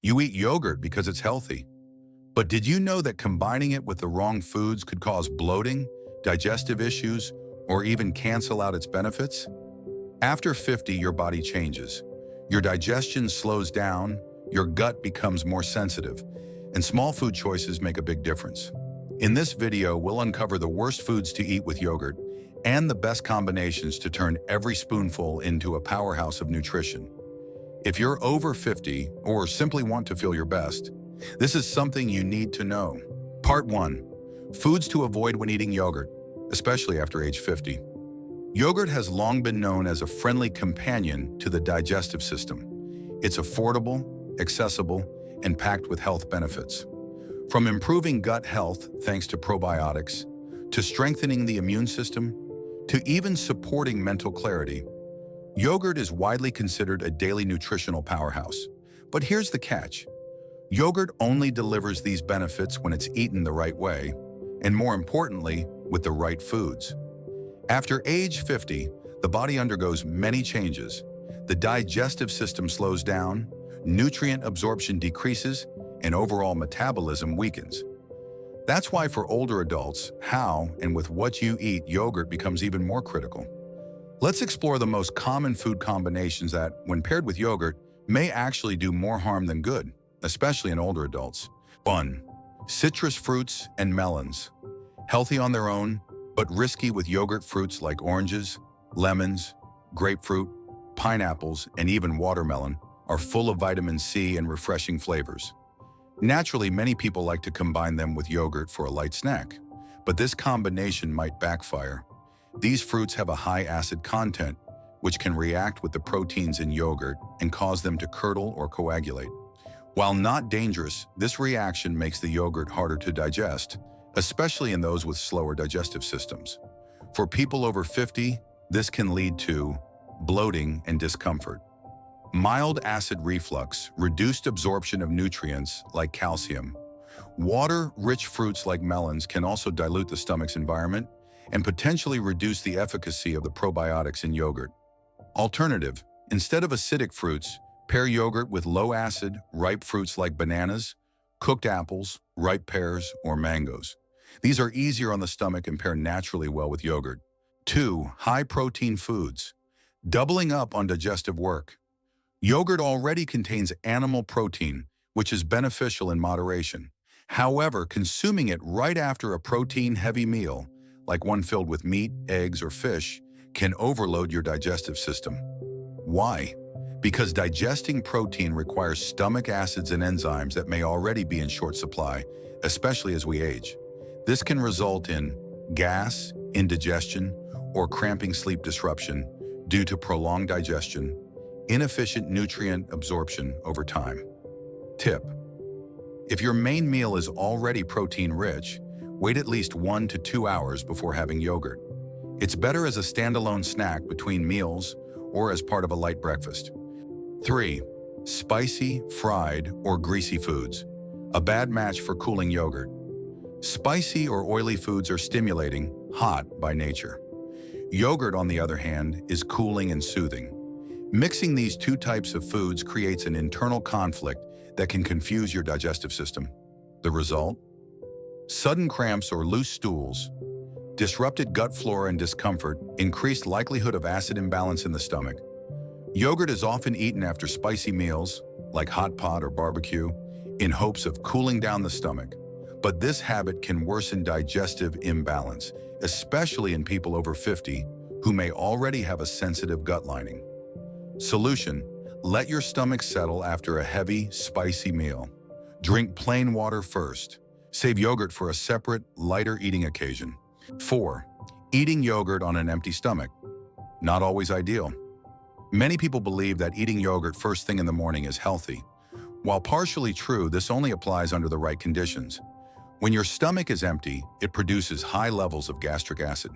You eat yogurt because it's healthy. But did you know that combining it with the wrong foods could cause bloating, digestive issues, or even cancel out its benefits? After 50, your body changes. Your digestion slows down, your gut becomes more sensitive, and small food choices make a big difference. In this video, we'll uncover the worst foods to eat with yogurt and the best combinations to turn every spoonful into a powerhouse of nutrition. If you're over 50 or simply want to feel your best, this is something you need to know. Part 1. Foods to avoid when eating yogurt, especially after age 50. Yogurt has long been known as a friendly companion to the digestive system. It's affordable, accessible, and packed with health benefits. From improving gut health thanks to probiotics, to strengthening the immune system, to even supporting mental clarity, yogurt is widely considered a daily nutritional powerhouse. But here's the catch. Yogurt only delivers these benefits when it's eaten the right way, and more importantly, with the right foods. After age 50, the body undergoes many changes. The digestive system slows down, nutrient absorption decreases, and overall metabolism weakens. That's why for older adults, how and with what you eat yogurt becomes even more critical. Let's explore the most common food combinations that, when paired with yogurt, may actually do more harm than good, especially in older adults. 1. Citrus fruits and melons. Healthy on their own, but risky with yogurt. Fruits like oranges, lemons, grapefruit, pineapples, and even watermelon are full of vitamin C and refreshing flavors. Naturally, many people like to combine them with yogurt for a light snack, but this combination might backfire. These fruits have a high acid content, which can react with the proteins in yogurt and cause them to curdle or coagulate. While not dangerous, this reaction makes the yogurt harder to digest, especially in those with slower digestive systems. For people over 50, this can lead to bloating and discomfort, mild acid reflux, reduced absorption of nutrients like calcium. Water-rich fruits like melons can also dilute the stomach's environment and potentially reduce the efficacy of the probiotics in yogurt. Alternative: instead of acidic fruits, pair yogurt with low-acid, ripe fruits like bananas, cooked apples, ripe pears, or mangoes. These are easier on the stomach and pair naturally well with yogurt. 2. High-protein foods. Doubling up on digestive work. Yogurt already contains animal protein, which is beneficial in moderation. However, consuming it right after a protein-heavy meal, like one filled with meat, eggs, or fish, can overload your digestive system. Why? Because digesting protein requires stomach acids and enzymes that may already be in short supply, especially as we age. This can result in gas, indigestion, or cramping sleep disruption due to prolonged digestion, inefficient nutrient absorption over time. Tip: if your main meal is already protein-rich, wait at least 1 to 2 hours before having yogurt. It's better as a standalone snack between meals or as part of a light breakfast. 3. Spicy, fried, or greasy foods. A bad match for cooling yogurt. Spicy or oily foods are stimulating, hot by nature. Yogurt, on the other hand, is cooling and soothing. Mixing these two types of foods creates an internal conflict that can confuse your digestive system. The result? Sudden cramps or loose stools, disrupted gut flora and discomfort, increased likelihood of acid imbalance in the stomach. Yogurt is often eaten after spicy meals, like hot pot or barbecue, in hopes of cooling down the stomach. But this habit can worsen digestive imbalance, especially in people over 50 who may already have a sensitive gut lining. Solution: let your stomach settle after a heavy, spicy meal. Drink plain water first. Save yogurt for a separate, lighter eating occasion. 4. Eating yogurt on an empty stomach. Not always ideal. Many people believe that eating yogurt first thing in the morning is healthy. While partially true, this only applies under the right conditions. When your stomach is empty, it produces high levels of gastric acid.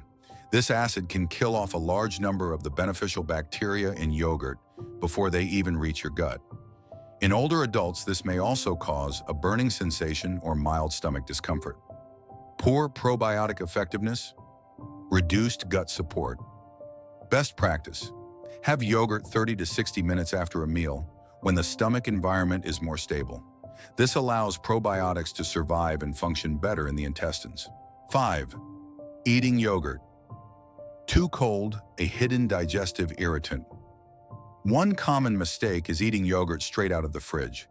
This acid can kill off a large number of the beneficial bacteria in yogurt before they even reach your gut. In older adults, this may also cause a burning sensation or mild stomach discomfort. Poor probiotic effectiveness, reduced gut support. Best practice: have yogurt 30 to 60 minutes after a meal, when the stomach environment is more stable. This allows probiotics to survive and function better in the intestines. 5. Eating yogurt. Too cold, a hidden digestive irritant. One common mistake is eating yogurt straight out of the fridge.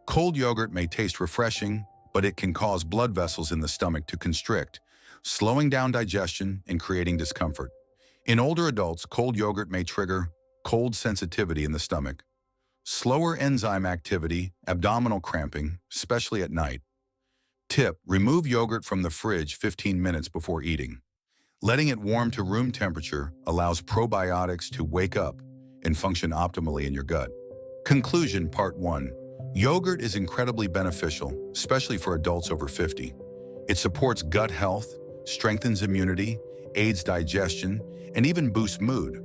Cold yogurt may taste refreshing, but it can cause blood vessels in the stomach to constrict, slowing down digestion and creating discomfort. In older adults, cold yogurt may trigger cold sensitivity in the stomach, slower enzyme activity, abdominal cramping, especially at night. Tip: remove yogurt from the fridge 15 minutes before eating. Letting it warm to room temperature allows probiotics to wake up and function optimally in your gut. Conclusion, Part 1. Yogurt is incredibly beneficial, especially for adults over 50. It supports gut health, strengthens immunity, aids digestion, and even boosts mood.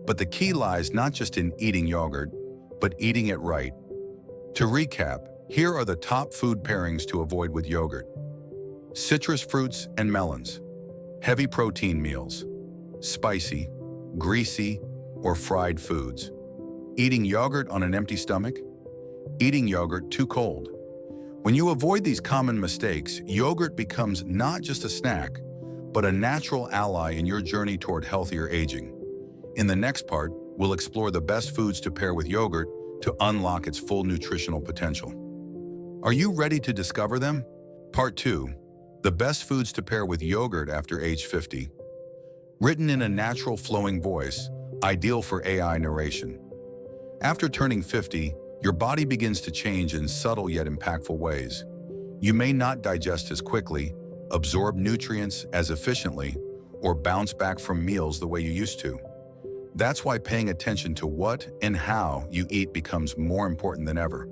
But the key lies not just in eating yogurt, but eating it right. To recap, here are the top food pairings to avoid with yogurt. Citrus fruits and melons. Heavy protein meals. Spicy, greasy, or fried foods. Eating yogurt on an empty stomach. Eating yogurt too cold. When you avoid these common mistakes, yogurt becomes not just a snack, but a natural ally in your journey toward healthier aging. In the next part, we'll explore the best foods to pair with yogurt to unlock its full nutritional potential. Are you ready to discover them? Part 2. The best foods to pair with yogurt after age 50. Written in a natural flowing voice, ideal for AI narration. After turning 50, your body begins to change in subtle yet impactful ways. You may not digest as quickly, absorb nutrients as efficiently, or bounce back from meals the way you used to. That's why paying attention to what and how you eat becomes more important than ever.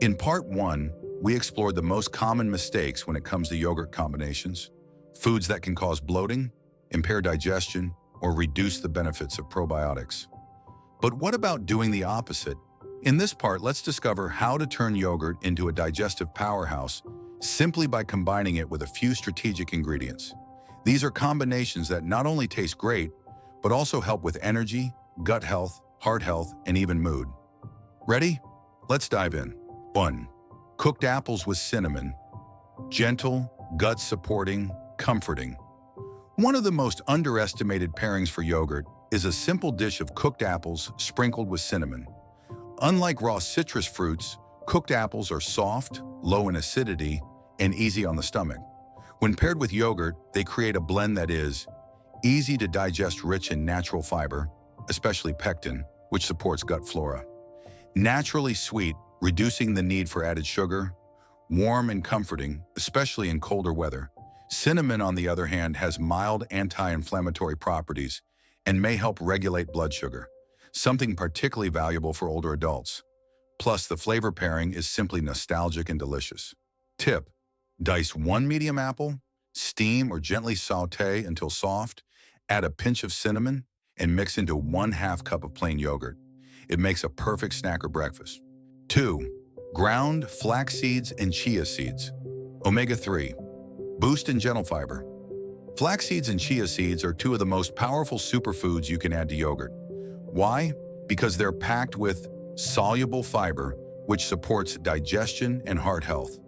In Part 1, we explored the most common mistakes when it comes to yogurt combinations, foods that can cause bloating, impair digestion, or reduce the benefits of probiotics. But what about doing the opposite? In this part, let's discover how to turn yogurt into a digestive powerhouse simply by combining it with a few strategic ingredients. These are combinations that not only taste great, but also help with energy, gut health, heart health, and even mood. Ready? Let's dive in. 1. Cooked apples with cinnamon. Gentle, gut-supporting, comforting. One of the most underestimated pairings for yogurt is a simple dish of cooked apples sprinkled with cinnamon. Unlike raw citrus fruits, cooked apples are soft, low in acidity, and easy on the stomach. When paired with yogurt, they create a blend that is easy to digest, rich in natural fiber, especially pectin, which supports gut flora. Naturally sweet, reducing the need for added sugar. Warm and comforting, especially in colder weather. Cinnamon, on the other hand, has mild anti-inflammatory properties and may help regulate blood sugar, something particularly valuable for older adults. Plus, the flavor pairing is simply nostalgic and delicious. Tip: dice 1 medium apple, steam or gently saute until soft, add a pinch of cinnamon, and mix into 1/2 cup of plain yogurt. It makes a perfect snack or breakfast. 2. Ground flax seeds and chia seeds. Omega-3. Boost in gentle fiber. Flax seeds and chia seeds are two of the most powerful superfoods you can add to yogurt. Why? Because they're packed with soluble fiber, which supports digestion and heart health.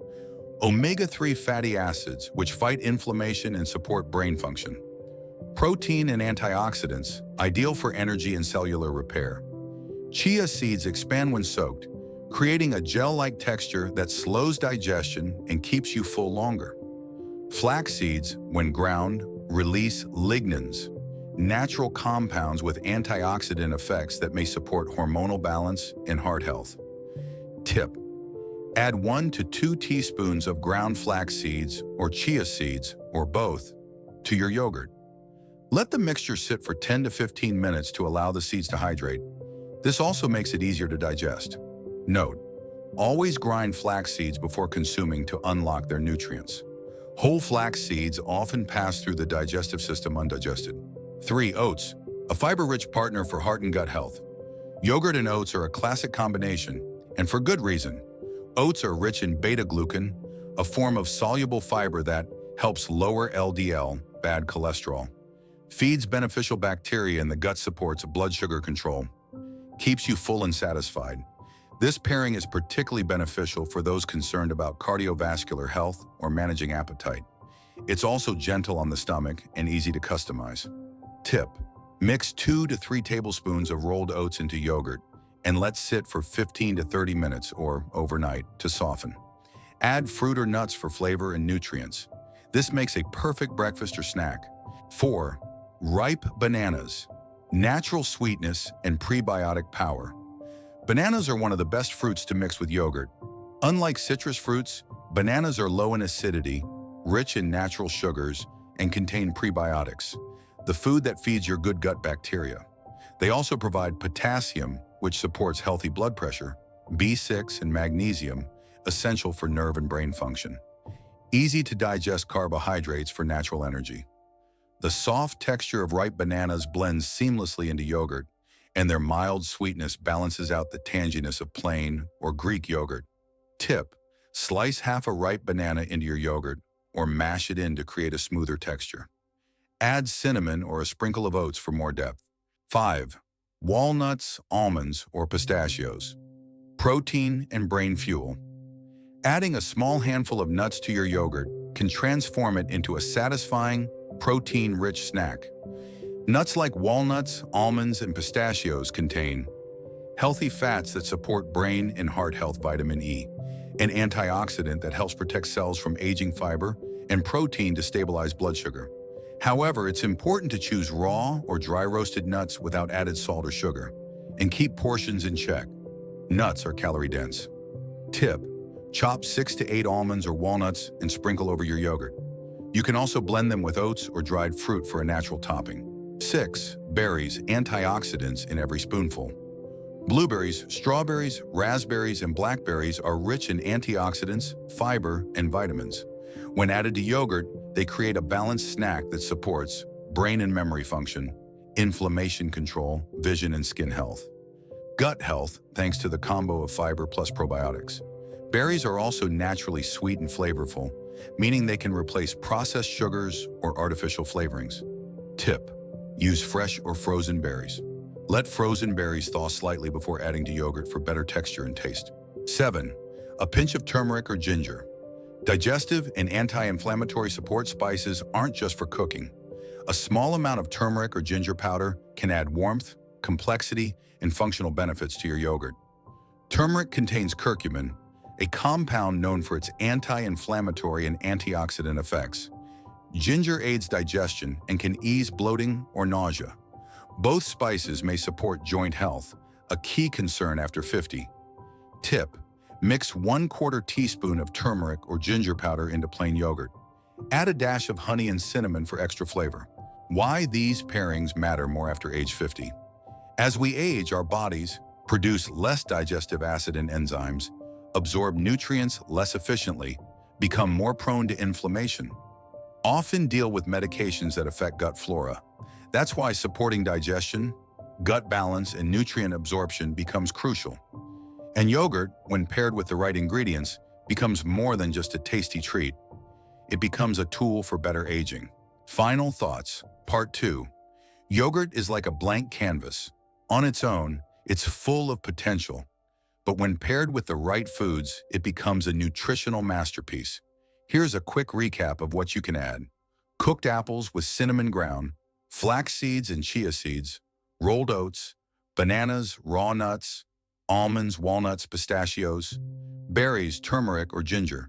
Omega-3 fatty acids, which fight inflammation and support brain function. Protein and antioxidants, ideal for energy and cellular repair. Chia seeds expand when soaked, creating a gel-like texture that slows digestion and keeps you full longer. Flax seeds, when ground, release lignans, natural compounds with antioxidant effects that may support hormonal balance and heart health. Tip: add 1 to 2 teaspoons of ground flax seeds or chia seeds, or both, to your yogurt. Let the mixture sit for 10 to 15 minutes to allow the seeds to hydrate. This also makes it easier to digest. Note: always grind flax seeds before consuming to unlock their nutrients. Whole flax seeds often pass through the digestive system undigested. 3. Oats, a fiber-rich partner for heart and gut health. Yogurt and oats are a classic combination, and for good reason. Oats are rich in beta-glucan, a form of soluble fiber that helps lower LDL, bad cholesterol, feeds beneficial bacteria in the gut, supports blood sugar control, keeps you full and satisfied. This pairing is particularly beneficial for those concerned about cardiovascular health or managing appetite. It's also gentle on the stomach and easy to customize. Tip: mix 2 to 3 tablespoons of rolled oats into yogurt and let sit for 15 to 30 minutes or overnight to soften. Add fruit or nuts for flavor and nutrients. This makes a perfect breakfast or snack. 4. Ripe bananas. Natural sweetness and prebiotic power. Bananas are one of the best fruits to mix with yogurt. Unlike citrus fruits, bananas are low in acidity, rich in natural sugars, and contain prebiotics, the food that feeds your good gut bacteria. They also provide potassium, which supports healthy blood pressure, B6 and magnesium, essential for nerve and brain function. Easy to digest carbohydrates for natural energy. The soft texture of ripe bananas blends seamlessly into yogurt, and their mild sweetness balances out the tanginess of plain or Greek yogurt. Tip: slice half a ripe banana into your yogurt or mash it in to create a smoother texture. Add cinnamon or a sprinkle of oats for more depth. 5. Walnuts, almonds, or pistachios. Protein and brain fuel. Adding a small handful of nuts to your yogurt can transform it into a satisfying, protein-rich snack. Nuts like walnuts, almonds, and pistachios contain healthy fats that support brain and heart health, vitamin E, an antioxidant that helps protect cells from aging, fiber, and protein to stabilize blood sugar. However, it's important to choose raw or dry roasted nuts without added salt or sugar, and keep portions in check. Nuts are calorie dense. Tip: chop 6 to 8 almonds or walnuts and sprinkle over your yogurt. You can also blend them with oats or dried fruit for a natural topping. 6. Berries, antioxidants in every spoonful. Blueberries, strawberries, raspberries, and blackberries are rich in antioxidants, fiber, and vitamins. When added to yogurt, they create a balanced snack that supports brain and memory function, inflammation control, vision and skin health. Gut health, thanks to the combo of fiber plus probiotics. Berries are also naturally sweet and flavorful, meaning they can replace processed sugars or artificial flavorings. Tip: use fresh or frozen berries. Let frozen berries thaw slightly before adding to yogurt for better texture and taste. 7. A pinch of turmeric or ginger. Digestive and anti-inflammatory support spices aren't just for cooking. A small amount of turmeric or ginger powder can add warmth, complexity, and functional benefits to your yogurt. Turmeric contains curcumin, a compound known for its anti-inflammatory and antioxidant effects. Ginger aids digestion and can ease bloating or nausea. Both spices may support joint health, a key concern after 50. Tip: mix 1/4 teaspoon of turmeric or ginger powder into plain yogurt. Add a dash of honey and cinnamon for extra flavor. Why these pairings matter more after age 50. As we age, our bodies produce less digestive acid and enzymes, absorb nutrients less efficiently, become more prone to inflammation, often deal with medications that affect gut flora. That's why supporting digestion, gut balance, and nutrient absorption becomes crucial. And yogurt, when paired with the right ingredients, becomes more than just a tasty treat. It becomes a tool for better aging. Final thoughts, part 2. Yogurt is like a blank canvas. On its own, it's full of potential. But when paired with the right foods, it becomes a nutritional masterpiece. Here's a quick recap of what you can add. Cooked apples with cinnamon ground, flax seeds and chia seeds, rolled oats, bananas, raw nuts, almonds, walnuts, pistachios, berries, turmeric, or ginger.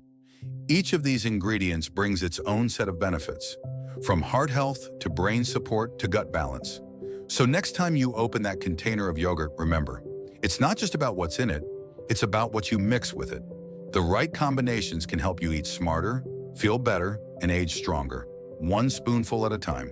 Each of these ingredients brings its own set of benefits, from heart health to brain support to gut balance. So next time you open that container of yogurt, remember, it's not just about what's in it, it's about what you mix with it. The right combinations can help you eat smarter, feel better, and age stronger, one spoonful at a time.